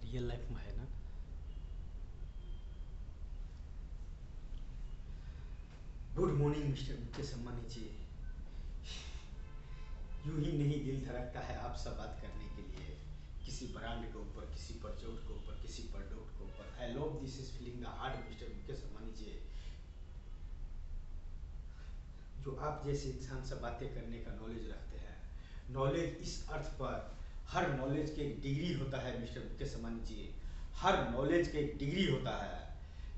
Real life में है ना। Good morning mister Mukesh Ambani ji. यूं ही नहीं दिल धड़कता है आपसे बात करने के लिए, किसी ब्रांड के ऊपर, किसी प्रोडक्ट के ऊपर, किसी प्रोडक्ट के ऊपर। I love this is feeling the heart mister Mukesh Ambani ji. जो आप जैसे इंसान से बातें करने का नॉलेज रखते हैं। नॉलेज इस अर्थ पर, हर नॉलेज के एक डिग्री होता है मिस्टर मुकेश अम्बानी जी। हर नॉलेज का एक डिग्री होता है,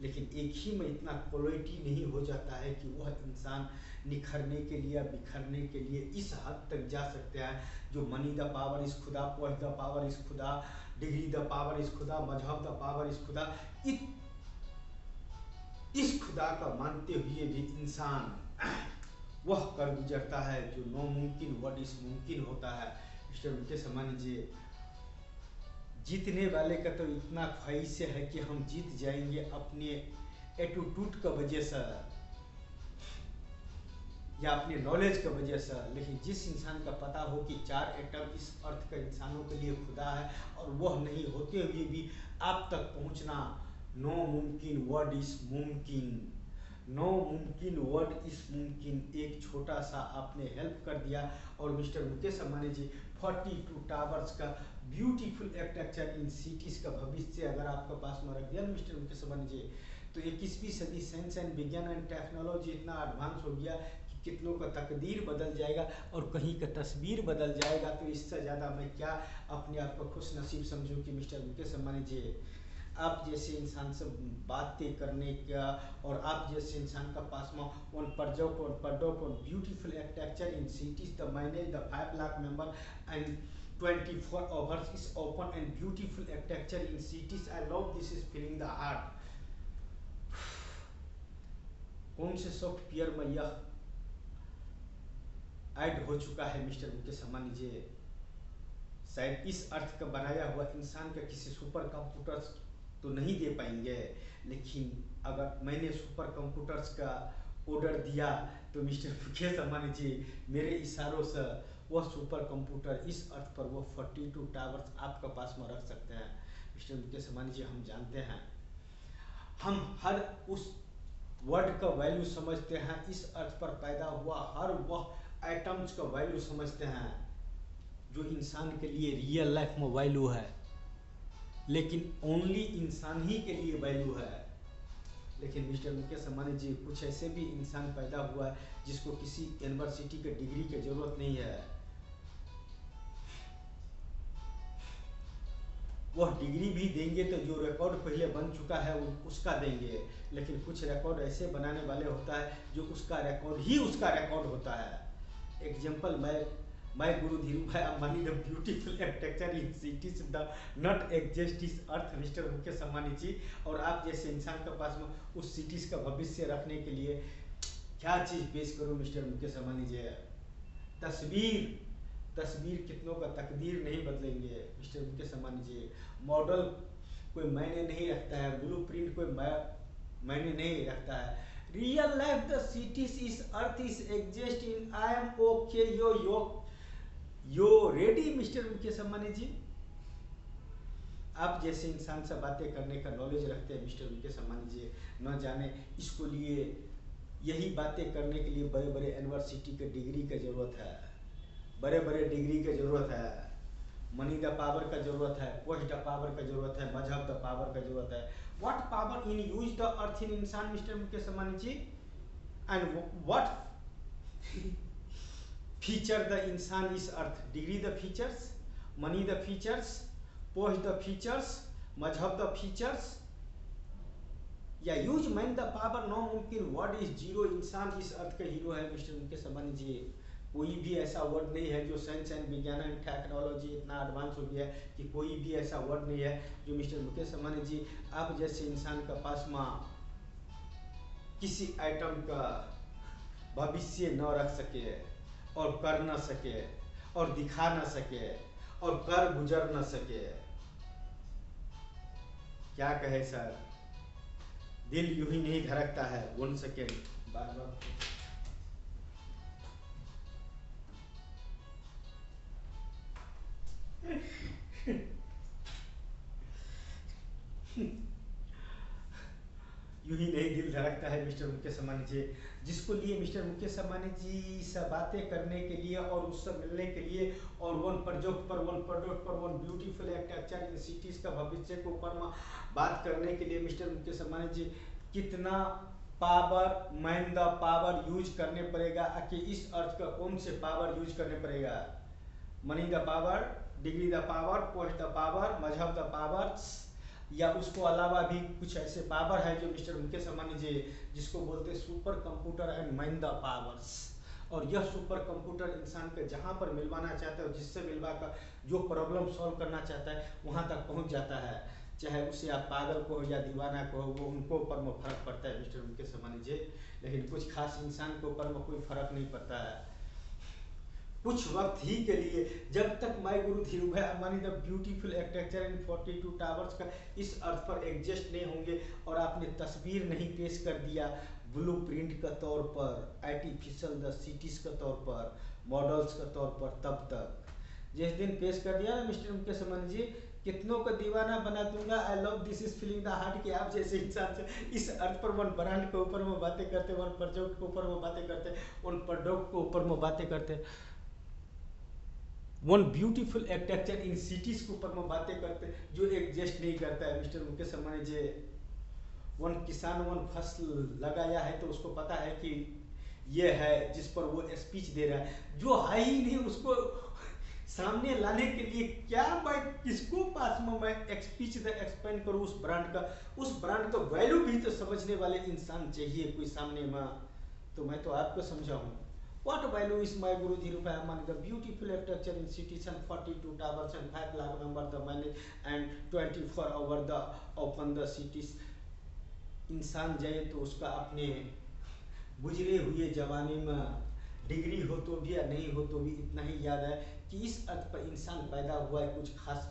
लेकिन एक ही में इतना क्वालिटी नहीं हो जाता है कि वह इंसान निखरने के लिए, बिखरने के लिए इस हद तक जा सकते हैं जो मनी द पावर इज खुदा, पॉइंट द पावर इज खुदा, डिग्री द पावर इज खुदा, मजहब द पावर इज खुदा। इस खुदा का मानते हुए भी इंसान वह कर गुजरता है जो नामुमकिन व्हाट इज मुमकिन होता है। मिस्टर मुकेश अम्बानी जी, जीतने वाले का तो इतना ख्वाहिश है कि हम जीत जाएंगे अपने एटीट्यूड का वजह से या अपने नॉलेज की वजह से, लेकिन जिस इंसान का पता हो कि चार एटम इस अर्थ का इंसानों के लिए खुदा है और वह नहीं होते हुए भी आप तक पहुंचना, नो मुमकिन वर्ड इस मुमकिन, नो मुमकिन वर्ड इस मुमकिन। एक छोटा सा आपने हेल्प कर दिया। और मिस्टर मुकेश अम्बानी जी, 42 टावर्स का ब्यूटीफुल आर्किटेक्चर इन सिटीज का भविष्य अगर आपके पास में रख दिया ना मिस्टर मुकेश अम्बानी जी, तो 21वीं सदी साइंस एंड विज्ञान एंड टेक्नोलॉजी इतना एडवांस हो गया कि कितनों का तकदीर बदल जाएगा और कहीं का तस्वीर बदल जाएगा। तो इससे ज़्यादा मैं क्या अपने आप को खुश नसीब समझूँ कि मिस्टर मुकेश अम्बानी जी, आप जैसे इंसान से बातें करने का और आप जैसे इंसान का पास में on beautiful architecture in cities, the manage the 5 lakh member and 24 hours is open and beautiful architecture in cities. I love this is feeling the heart। कौन से सॉफ्टवेयर में यह ऐड हो चुका है मिस्टर मुकेश अम्बानी जी। शायद इस अर्थ का बनाया हुआ इंसान का किसी सुपर कंप्यूटर्स तो नहीं दे पाएंगे, लेकिन अगर मैंने सुपर कंप्यूटर्स का ऑर्डर दिया तो मिस्टर मुकेश अम्बानी जी मेरे इशारों से वह सुपर कंप्यूटर इस अर्थ पर वो 42 टावर्स आपके पास में रख सकते हैं। मिस्टर मुकेश अम्बानी जी, हम जानते हैं, हम हर उस वर्ड का वैल्यू समझते हैं, इस अर्थ पर पैदा हुआ हर वह एटम्स का वैल्यू समझते हैं जो इंसान के लिए रियल लाइफ में वैल्यू है, लेकिन ओनली इंसान ही के लिए वैल्यू है। लेकिन मिस्टर मुकेश अम्बानी जी, कुछ ऐसे भी इंसान पैदा हुआ है जिसको किसी यूनिवर्सिटी के डिग्री की जरूरत नहीं है, वह डिग्री भी देंगे तो जो रिकॉर्ड पहले बन चुका है उसका देंगे, लेकिन कुछ रिकॉर्ड ऐसे बनाने वाले होता है जो उसका रिकॉर्ड ही उसका रिकॉर्ड होता है। एग्जाम्पल, मैं गुरु धीरू भाई Ambani the beautiful architecture in cities the not exist इस अर्थ मिस्टर मुकेश अम्बानी जी। और आप जैसे इंसान के पास में उस सिटीज का भविष्य रखने के लिए क्या चीज़ पेश करूँ मिस्टर मुकेश अम्बानी जी। तस्वीर तस्वीर कितनों का तकदीर नहीं बदलेंगे मिस्टर मुकेश अम्बानी जी। मॉडल कोई मायने नहीं रखता है, ब्लूप्रिंट कोई मायने नहीं रखता है। Real life the cities is earth is exist in I am okay yo ready mister Mukesh Ambani ji. आप जैसे इंसान से बातें करने का नॉलेज रखते हैं मिस्टर मुकेश अम्बानी जी, न जाने इसको लिए यही बातें करने के लिए बड़े बड़े यूनिवर्सिटी के डिग्री की जरूरत है, बड़े बड़े डिग्री की जरूरत है, मनी द पावर का जरूरत है, पोस्ट द पावर का जरूरत है, मजहब द पावर का जरूरत है। What power in use the earth in इंसान mister Mukesh Ambani ji, and what feature the इंसान इस earth, degree the features, money the features, post the features, मजहब द फीचर्स, या use man the power no मुमकिन word is zero. इंसान इस अर्थ का hero है मिस्टर मुकेश अम्बानी जी। कोई भी ऐसा वर्ड नहीं है जो साइंस एंड विज्ञान एंड टेक्नोलॉजी इतना एडवांस हो गया है कि कोई भी ऐसा वर्ड नहीं है जो मिस्टर मुकेश अम्बानी जी आप जैसे इंसान का पास में किसी आइटम का भविष्य न रख सके और कर न सके और दिखा न सके और कर गुजर न सके। क्या कहे सर, दिल यूं ही नहीं धड़कता है 1 सेकेंड बार बार। यूं ही नहीं दिल धड़कता है मिस्टर मुकेश अंबानी जी, जिसको लिए मिस्टर मुकेश अंबानी जी सब बातें करने के लिए और उससे मिलने के लिए और वन प्रोजेक्ट पर one beautiful architecture in cities का भविष्य के ऊपर में बात करने के लिए मिस्टर मुकेश अंबानी जी कितना power man the power use करने पड़ेगा, कि इस अर्थ का कौन से पावर यूज करने पड़ेगा, money the power, degree the power, post the power, मजहब द पावर, या उसको अलावा भी कुछ ऐसे पावर है जो मिस्टर मुकेश अंबानी जी जिसको बोलते हैं super computer and mind the powers. और यह सुपर कंप्यूटर इंसान के जहाँ पर मिलवाना चाहता है, जिससे मिलवा कर जो प्रॉब्लम सॉल्व करना चाहता है वहाँ तक पहुँच जाता है, चाहे उससे आप पागल को हो या दीवाना को हो, वो उनको ऊपर में फर्क पड़ता है मिस्टर मुकेश अंबानी जी, लेकिन कुछ खास इंसान के ऊपर में कोई फर्क नहीं पड़ता है। कुछ वक्त ही के लिए, जब तक my guru Dhirubhai Ambani the beautiful architecture in 42 towers का इस अर्थ पर एग्जिस्ट नहीं होंगे और आपने तस्वीर नहीं पेश कर दिया ब्लूप्रिंट का तौर पर, आर्टिफिशियल द सिटीज का तौर पर, मॉडल्स का तौर पर, तब तक जिस दिन पेश कर दिया ना मिस्टर मुकेश अंबानी जी, कितनों को दीवाना बना दूंगा। आई love this is feeling the heart, कि आप जैसे इंसान से इस अर्थ पर वन ब्रांड के ऊपर वो बातें करते, वन प्रोजेक्ट के ऊपर वो बातें करते, उन प्रोडक्ट के ऊपर वो बातें करते, one beautiful architecture in cities के ऊपर में बातें करते जो एग्जिस्ट नहीं करता है मिस्टर मुकेश अंबानी जी। वन किसान वन फसल लगाया है तो उसको पता है कि ये है जिस पर वो स्पीच दे रहा है, जो है ही नहीं उसको सामने लाने के लिए क्या मैं किसको पास में मैं स्पीच एक्सप्लेन करूँ उस ब्रांड का, उस ब्रांड का वैल्यू भी तो समझने वाले इंसान चाहिए कोई सामने में। तो मैं तो आपको समझाऊँ, what value is my Guru Dhirubhai Ambani the beautiful architecture in cities and 42 towers and 5 lakh member the manage and 24 hour the open the cities। इंसान जाए तो उसका अपने गुजरे हुए जमाने में डिग्री हो तो भी या नहीं हो तो भी इतना ही याद है कि इस अर्थ पर इंसान पैदा हुआ है कुछ खास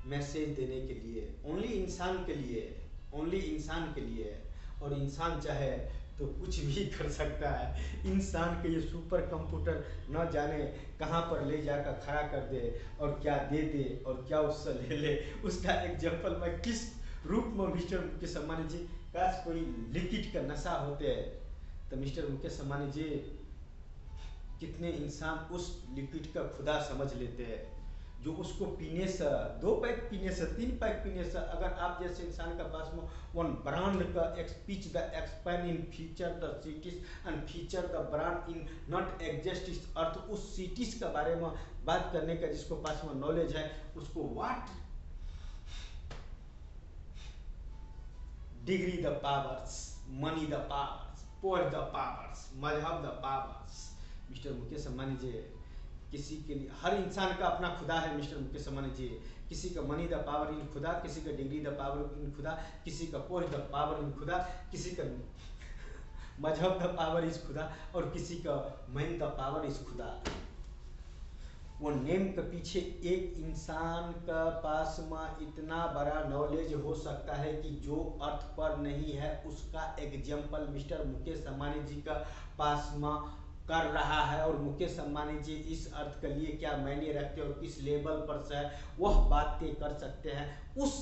मैसेज देने के लिए, ओनली इंसान के लिए, ओनली इंसान के लिए। और इंसान चाहे तो कुछ भी कर सकता है। इंसान के ये सुपर कंप्यूटर न जाने कहाँ पर ले जाकर खड़ा कर दे और क्या दे दे और क्या उससे ले ले, उसका एग्जाम्पल मैं किस रूप में मिस्टर मुकेश अंबानी जी, काश कोई लिक्विड का नशा होते है तो मिस्टर मुकेश अंबानी जी कितने इंसान उस लिक्विड का खुदा समझ लेते हैं, जो उसको पीने से 2 पैक पीने से 3 पैक पीने से, अगर आप जैसे इंसान का पास में वन ब्रांड का speech the expand in feature the cities and feature the brand in not exist इस अर्थ, उस सिटीज के बारे में बात करने का जिसको पास में नॉलेज है उसको what degree the powers, money the powers, post the powers, मजहब the powers. Mister Mukesh Ambani ji किसी के लिए हर इंसान का अपना खुदा है मिस्टर मुकेश अंबानी जी, किसी का मनी द पावर इन खुदा, किसी का डिग्री द पावर इन खुदा, किसी का पोस्ट द पावर इन खुदा, किसी का मजहब द पावर इज खुदा और किसी का मैन द पावर इज खुदा। वो नेम के पीछे एक इंसान का पास में इतना बड़ा नॉलेज हो सकता है कि जो अर्थ पर नहीं है उसका एग्जाम्पल मिस्टर मुकेश अंबानी जी का पास में कर रहा है, और मुकेश अंबानी जी इस अर्थ के लिए क्या मायने रखते हैं और किस लेवल पर से वह बातें कर सकते हैं, उस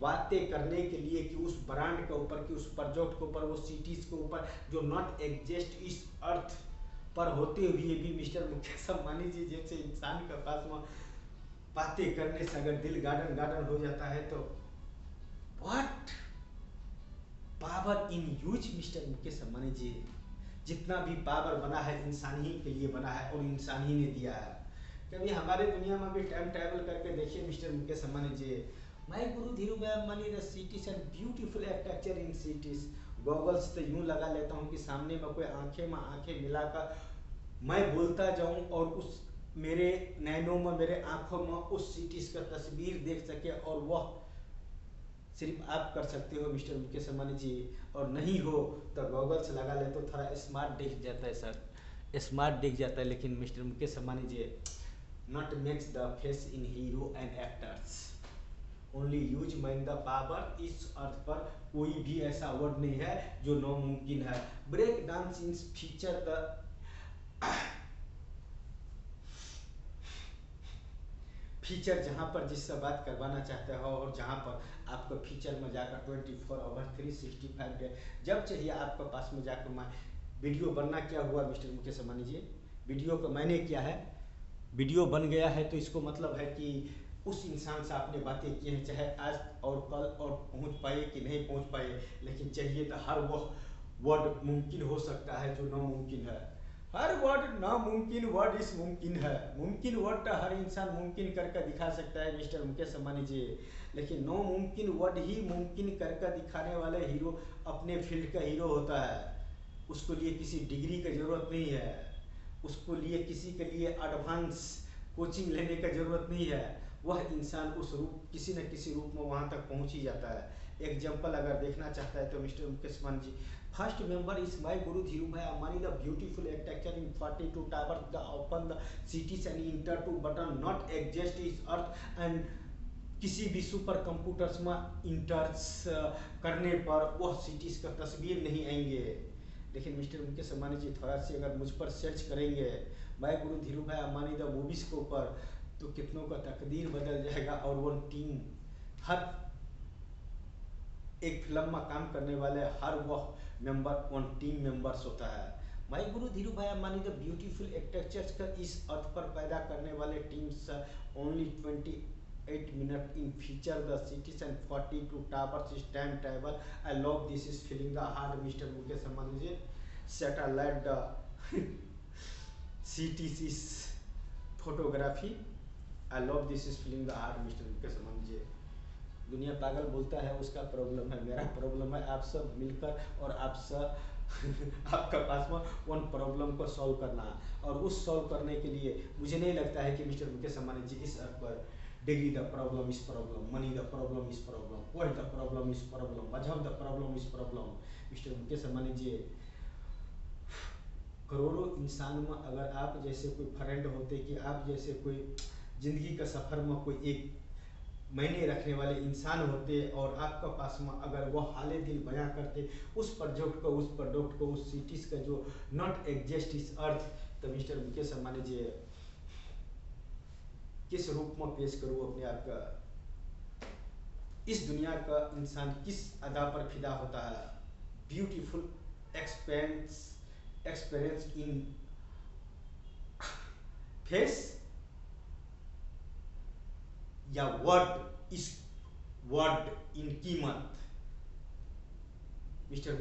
बातें करने के लिए कि उस ब्रांड के ऊपर, कि उस प्रोजेक्ट के ऊपर, वो सिटीज के ऊपर जो नॉट एग्जिस्ट इस अर्थ पर होते हुए भी मिस्टर मुकेश अंबानी जी जैसे इंसान के पास में बातें करने से अगर दिल गार्डन गार्डन हो जाता है तो what power in use mister Mukesh Ambani ji. जितना भी पावर बना है इंसान ही के लिए बना है और इंसान ही ने दिया है। कभी हमारे दुनिया में भी टाइम ट्रैवल करके देखिए mister Mukesh Ambani ji, my guru Dhirubhai Ambani the cities and beautiful architecture in cities. Goggles तो यूं लगा लेता हूँ कि सामने में कोई आंखें में आंखें मिलाकर मैं बोलता जाऊं और उस मेरे नैनों में, मेरे आंखों में उस सिटीज का तस्वीर देख सके, और वह सिर्फ आप कर सकते हो मिस्टर मुकेश अंबानी जी, और नहीं हो तो गॉगल्स लगा ले तो थोड़ा स्मार्ट दिख जाता है सर, स्मार्ट दिख जाता है। लेकिन mister Mukesh Ambani ji not makes the face in hero and actors, only use mind the power. इस अर्थ पर कोई भी ऐसा वर्ड नहीं है जो नामुमकिन है। Break dance in feature the feature जहाँ पर जिससे बात करवाना चाहते हो और जहाँ पर आपको फीचर में जाकर 24 आवर 365 डे जब चाहिए आपके पास में जाकर मैं वीडियो बनना क्या हुआ मिस्टर मुकेश अंबानी जी, वीडियो को मैंने किया है, वीडियो बन गया है, तो इसको मतलब है कि उस इंसान से आपने बातें की हैं, चाहे आज और कल और पहुंच पाए कि नहीं पहुंच पाए, लेकिन चाहिए तो हर वह वर्ड मुमकिन हो सकता है जो नामुमकिन है। हर वर्ड नामुमकिन वर्ड इस मुमकिन है, मुमकिन वर्ड तो हर इंसान मुमकिन करके दिखा सकता है मिस्टर मुकेश अंबानी जी, लेकिन नामुमकिन वर्ड ही मुमकिन करके दिखाने वाले हीरो अपने फील्ड का हीरो होता है। उसको लिए किसी डिग्री की जरूरत नहीं है, उसको लिए किसी के लिए एडवांस कोचिंग लेने की जरूरत नहीं है, वह इंसान उस रूप किसी न किसी रूप में वहाँ तक पहुँच ही जाता है। एग्जाम्पल अगर देखना चाहता है तो mister Mukesh Ambani ji, first member is my Guru Dhirubhai Ambani, the beautiful architecture in 42 towers, the open the cities and enter to button not exist is earth and किसी भी सुपर कंप्यूटर्स में इंटर्स करने पर वह सिटीज का तस्वीर नहीं आएंगे। लेकिन मिस्टर मुकेश अंबानी जी थोड़ा सी अगर मुझ पर सर्च करेंगे my guru Dhirubhai Ambani the movies के ऊपर, तो कितनों का तकदीर बदल जाएगा। और वो टीम हर एक फिल्म में काम करने वाले हर वह मेंबर वन टीम मेंबर्स होता है। My guru Dhirubhai Ambani the beautiful architectures का इस अर्थ पर पैदा करने वाले teams only 28 minute in feature the cities and 42 towers is time table I love this is feeling the heart mister Mukesh Ambani ji satellite the cities is photography I love this is feeling the heart mister Mukesh Ambani ji. दुनिया पागल बोलता है उसका problem है, मेरा problem है आप सब मिलकर और आप सब आपका पास में वन प्रॉब्लम को सॉल्व करना। और उस सॉल्व करने के लिए मुझे नहीं लगता है कि मिस्टर मुकेश अंबानी जी इस अर्थ पर डिग्री द प्रॉब्लम इस प्रॉब्लम, मनी द प्रॉब्लम इस प्रॉब्लम, वर्ड द प्रॉब्लम इस प्रॉब्लम, मजहब द प्रॉब्लम इस प्रॉब्लम। मिस्टर मुकेश अंबानी जी, करोड़ों इंसान में अगर आप जैसे कोई फ्रेंड होते कि आप जैसे कोई जिंदगी का सफर में कोई एक मायने रखने वाले इंसान होते और आपका पास में अगर वो हाले दिल बयां करते उस प्रोजेक्ट को उस सिटीज का जो नॉट एग्जिस्ट इस अर्थ, तो मिस्टर मुकेश अंबानी जी किस रूप में पेश करूं अपने आप का, इस दुनिया का इंसान किस अदा पर फिदा होता है। ब्यूटीफुल एक्सपीरियंस इन फेस या वर्ड इस वर्ड इन कीमत। मिस्टर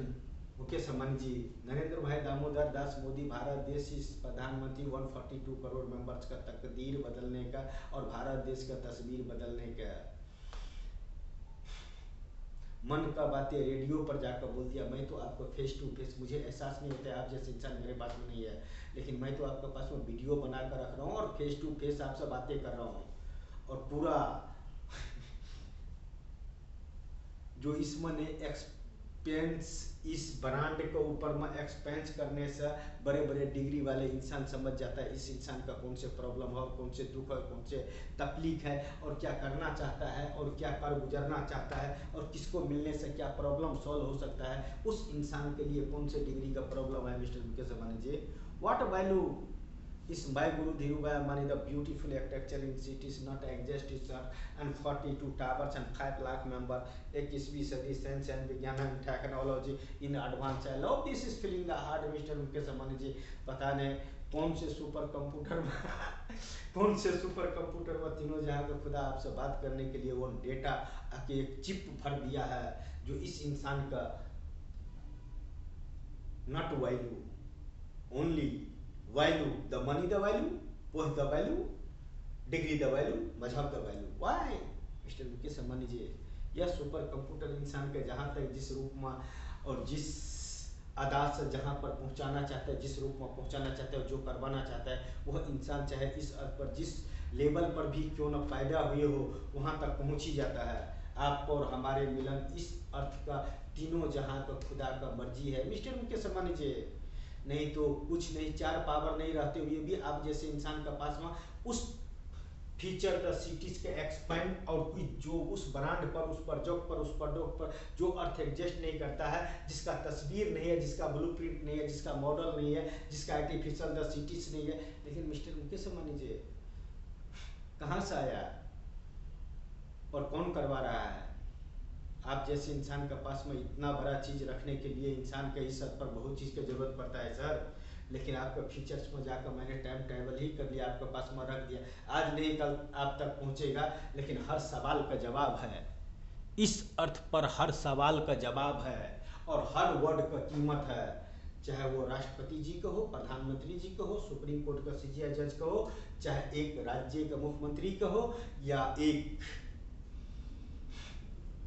मुकेश अंबानी जी, नरेंद्र भाई दामोदर दास मोदी भारत देश इस प्रधानमंत्री 142 करोड़ मेंबर्स का तकदीर बदलने का और भारत देश का तस्वीर बदलने का। मन का बातें रेडियो पर जाकर बोल दिया, मैं तो आपको फेस टू फेस, मुझे एहसास नहीं होता है आप जैसे इंसान मेरे पास में नहीं है, लेकिन मैं तो आपके पास में वीडियो बना कर रख रहा हूँ और फेस टू फेस आपसे बातें कर रहा हूँ। और पूरा जो इसमें ने एक्सपेंस इस ब्रांड के ऊपर में एक्सपेंस करने से बड़े बड़े डिग्री वाले इंसान समझ जाता है इस इंसान का कौन से प्रॉब्लम है और कौन से दुख है, कौन से तकलीफ है और क्या करना चाहता है और क्या कर गुजरना चाहता है और किसको मिलने से क्या प्रॉब्लम सॉल्व हो सकता है, उस इंसान के लिए कौन से डिग्री का प्रॉब्लम है। Mister Mukesh Ambani ji, what value is my Guru Dhirubhai Ambani the beautiful architecture in cities not exist is and 42 towers and 5 lakh member 21वीं सदी साइंस एंड विज्ञान एंड टेक्नोलॉजी इन एडवांस है। Love this is feeling the heart mister Mukesh Ambani ji, पता नहीं कौन से super computer में कौन से सुपर कंप्यूटर में तीनों जहां का खुदा आपसे बात करने के लिए वो डेटा आके एक चिप भर दिया है जो इस इंसान का not value only value, the money the value, post the value, degree the value, मजहब the value. Why? Mister Mukesh Ambani ji, यह सुपर कंप्यूटर इंसान के जहाँ तक जिस रूप में और जिस आदात से जहाँ पर पहुँचाना चाहता है, जिस रूप में पहुँचाना चाहता है, जो करवाना चाहता है, वह इंसान चाहे इस अर्थ पर जिस लेवल पर भी क्यों न फायदा हुए हो वहाँ तक पहुँच ही जाता है। आप और हमारे मिलन इस अर्थ का तीनों जहाँ का खुदा का मर्जी है मिस्टर मुकेश अंबानी जी, नहीं तो कुछ नहीं, 4 पावर नहीं रहते हुए भी आप जैसे इंसान का पास में उस फीचर का सिटीज के एक्सपेंड और कोई जो उस ब्रांड पर उस प्रोजेक्ट पर उस प्रोडक्ट पर जो अर्थ एग्जिस्ट नहीं करता है, जिसका तस्वीर नहीं है, जिसका ब्लूप्रिंट नहीं है, जिसका मॉडल नहीं है, जिसका आर्टिफिशियल द सिटीज नहीं है। लेकिन मिस्टर मुकेश अंबानी जी, कहाँ से आया और कौन करवा रहा है? आप जैसे इंसान के पास में इतना बड़ा चीज़ रखने के लिए इंसान के इस सर पर बहुत चीज़ की ज़रूरत पड़ता है सर। लेकिन आपके फीचर्स में जाकर मैंने टाइम टेबल ही कर लिया, आपके पास में रख दिया। आज नहीं कल आप तक पहुंचेगा, लेकिन हर सवाल का जवाब है। इस अर्थ पर हर सवाल का जवाब है और हर वर्ड का कीमत है। चाहे वो राष्ट्रपति जी का हो, प्रधानमंत्री जी का हो, सुप्रीम कोर्ट का सीजीआई जज का हो, चाहे एक राज्य का मुख्यमंत्री का हो, या एक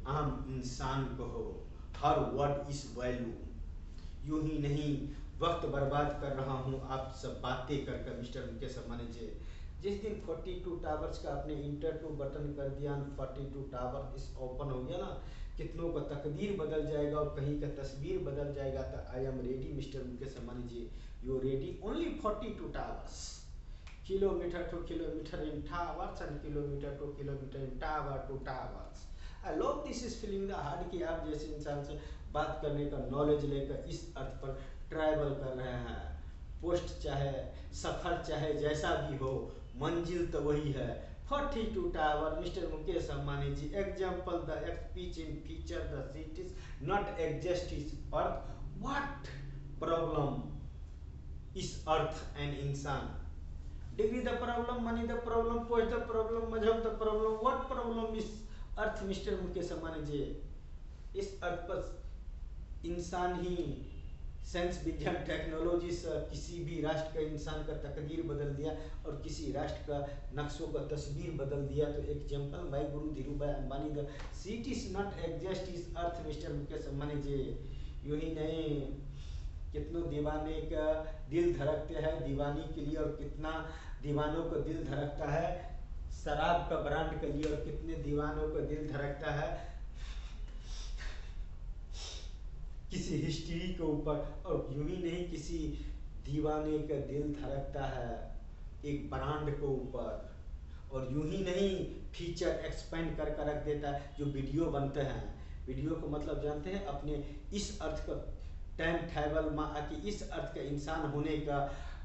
आम इंसान को हो, हर वर्ड इज वैल्यू। यूं ही नहीं वक्त बर्बाद कर रहा हूं आप सब बातें कर मिस्टर मुकेश अंबानी जी। जिस दिन 42 टावर्स का आपने इंटर टू बटन कर दिया, 42 टावर इस ओपन हो गया ना, कितनों का तकदीर बदल जाएगा और कहीं का तस्वीर बदल जाएगा। तो I am ready mister Mukesh Ambani ji, you ready only 42 towers, kilometer to kilometer in towers and kilometer to kilometer in tower to towers. I love this is feeling the heart कि आप जैसे इंसान से बात करने का नॉलेज लेकर इस अर्थ पर ट्रैवल कर रहे हैं। पोस्ट चाहे सफ़र चाहे जैसा भी हो, मंजिल तो वही है। 42 tower mister Mukesh Ambani ji, example the speech in feature the cities not exist इस अर्थ, व्हाट प्रॉब्लम इस अर्थ एंड इंसान, degree the problem, money the problem, post the problem, mazhab the problem, what problem is earth mister Mukesh Ambani ji? इस earth पर इंसान ही science विज्ञान technology से किसी भी राष्ट्र का इंसान का तकदीर बदल दिया और किसी राष्ट्र का नक्शों का तस्वीर बदल दिया। तो example my guru Dhirubhai Ambani the seat is not exist is earth mister Mukesh Ambani ji. यूं ही नहीं कितनों दीवाने का दिल धड़कते हैं दीवानी के लिए, और कितना दीवानों का दिल धड़कता है शराब का ब्रांड के लिए, और कितने दीवानों का दिल धड़कता है किसी हिस्ट्री के ऊपर, और यूं ही नहीं किसी दीवाने का दिल धड़कता है एक ब्रांड के ऊपर, और यूं ही नहीं फीचर एक्सपेंड कर रख देता है। जो वीडियो बनते हैं, वीडियो को मतलब जानते हैं, अपने इस अर्थ का टाइम ट्रैवल में आके इस अर्थ का इंसान होने का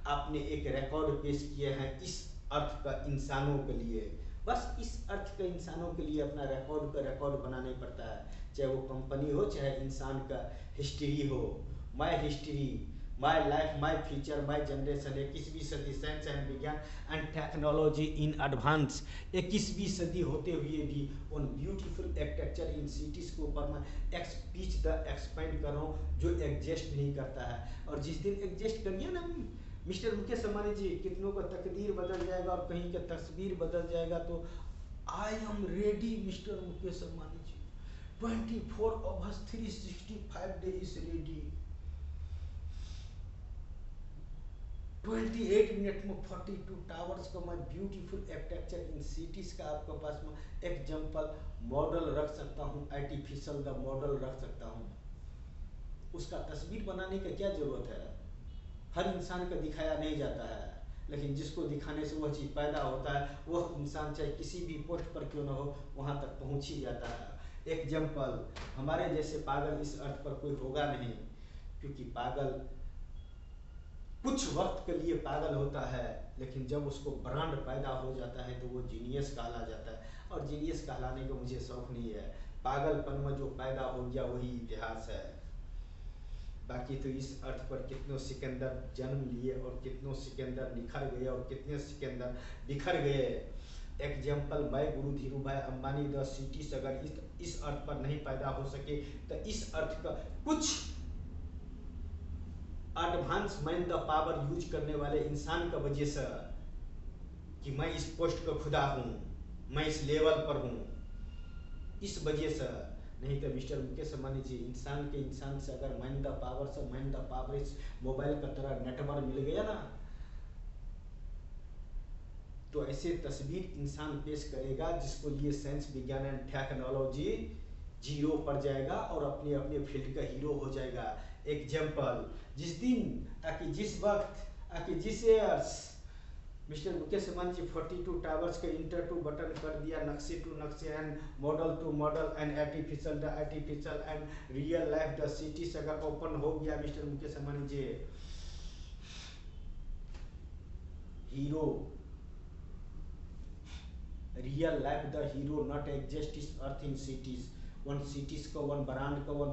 आपने एक रिकॉर्ड पेश किए हैं इस अर्थ का इंसानों के लिए। बस इस अर्थ के इंसानों के लिए अपना रिकॉर्ड बनाने पड़ता है, चाहे वो कंपनी हो चाहे इंसान का हिस्ट्री हो। My history, my life, my future, my generation. 21वीं सदी साइंस एंड विज्ञान एंड टेक्नोलॉजी इन एडवांस। 21वीं सदी होते हुए भी उन ब्यूटीफुल आर्किटेक्चर इन सिटीज़ के ऊपर मैं स्पीच द एक्सपेंड कर रहा हूँ जो एग्जिस्ट नहीं करता है। और जिस दिन एग्जिस्ट करिए ना मिस्टर मुकेश अंबानी जी, कितनों का तकदीर बदल जाएगा और कहीं का तस्वीर बदल जाएगा। तो I am ready mister Mukesh Ambani ji, 24 hours 365 day is ready. 28 minute में 42 टावर्स का मैं ब्यूटीफुल आर्किटेक्चर इन सिटीज का आपके पास में एग्जाम्पल मॉडल रख सकता हूँ, आर्टिफिशियल द मॉडल रख सकता हूँ। उसका तस्वीर बनाने का क्या जरूरत है? हर इंसान का दिखाया नहीं जाता है, लेकिन जिसको दिखाने से वह चीज़ पैदा होता है वह इंसान चाहे किसी भी पोस्ट पर क्यों ना हो वहाँ तक पहुँच ही जाता है। एग्जाम्पल, हमारे जैसे पागल इस अर्थ पर कोई होगा नहीं, क्योंकि पागल कुछ वक्त के लिए पागल होता है, लेकिन जब उसको ब्रांड पैदा हो जाता है तो वो जीनियस कहला जाता है। और जीनियस कहलाने का मुझे शौक नहीं है, पागलपन में जो पैदा हो गया वही इतिहास है। बाकी तो इस अर्थ पर कितनों सिकंदर जन्म लिए और कितनों सिकंदर निखर गए और कितने सिकंदर बिखर गए। एग्जाम्पल मैं गुरु धीरूभाई अंबानी द सिटीज अगर इस अर्थ पर नहीं पैदा हो सके तो इस अर्थ का कुछ advance man the power use करने वाले इंसान का वजह से कि मैं इस पोस्ट का खुदा हूँ, मैं इस लेवल पर हूँ, इस वजह से। नहीं तो मिस्टर मुकेश अंबानी जी, इंसान के इंसान से अगर मैन द पावर से मैन द पावर इस मोबाइल का तरह नेटवर्क मिल गया ना, तो ऐसे तस्वीर इंसान पेश करेगा जिसको लिए साइंस विज्ञान एंड टेक्नोलॉजी जीरो पर जाएगा और अपने अपने फील्ड का हीरो हो जाएगा। एग्जाम्पल, जिस दिन ताकि जिस वक्त ताकि जिस years mister Mukesh Ambani ji 42 towers के इंटर टू बटन कर दिया, नक्शे टू नक्शे and model to model and artificial the artificial and real life the cities अगर ओपन हो गया mister Mukesh Ambani ji, hero real life the hero not exist इस earth in cities, one cities का, one brand का, वन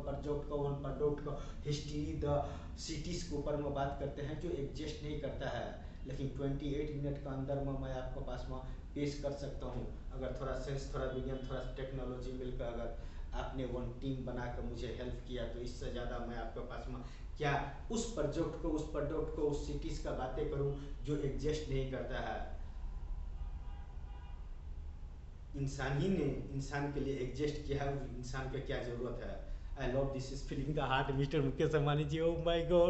प्रोडक्ट का history the cities के ऊपर में बात करते हैं जो एग्जिस्ट नहीं करता है, लेकिन 28 मिनट का अंदर में मैं आपके पास में पेश कर सकता हूँ। अगर थोड़ा सेंस, थोड़ा विज्ञान, थोड़ा टेक्नोलॉजी मिलकर अगर आपने वन टीम बनाकर मुझे हेल्प किया तो इससे ज़्यादा मैं आपके पास में क्या उस प्रोडक्ट को उस सिटीज़ का बातें करूं जो एग्जिस्ट नहीं करता है। इंसान ही ने इंसान के लिए एग्जिस्ट किया है, इंसान की क्या ज़रूरत है। I love this is feeling the heart mister Mukesh Ambani ji, oh my God.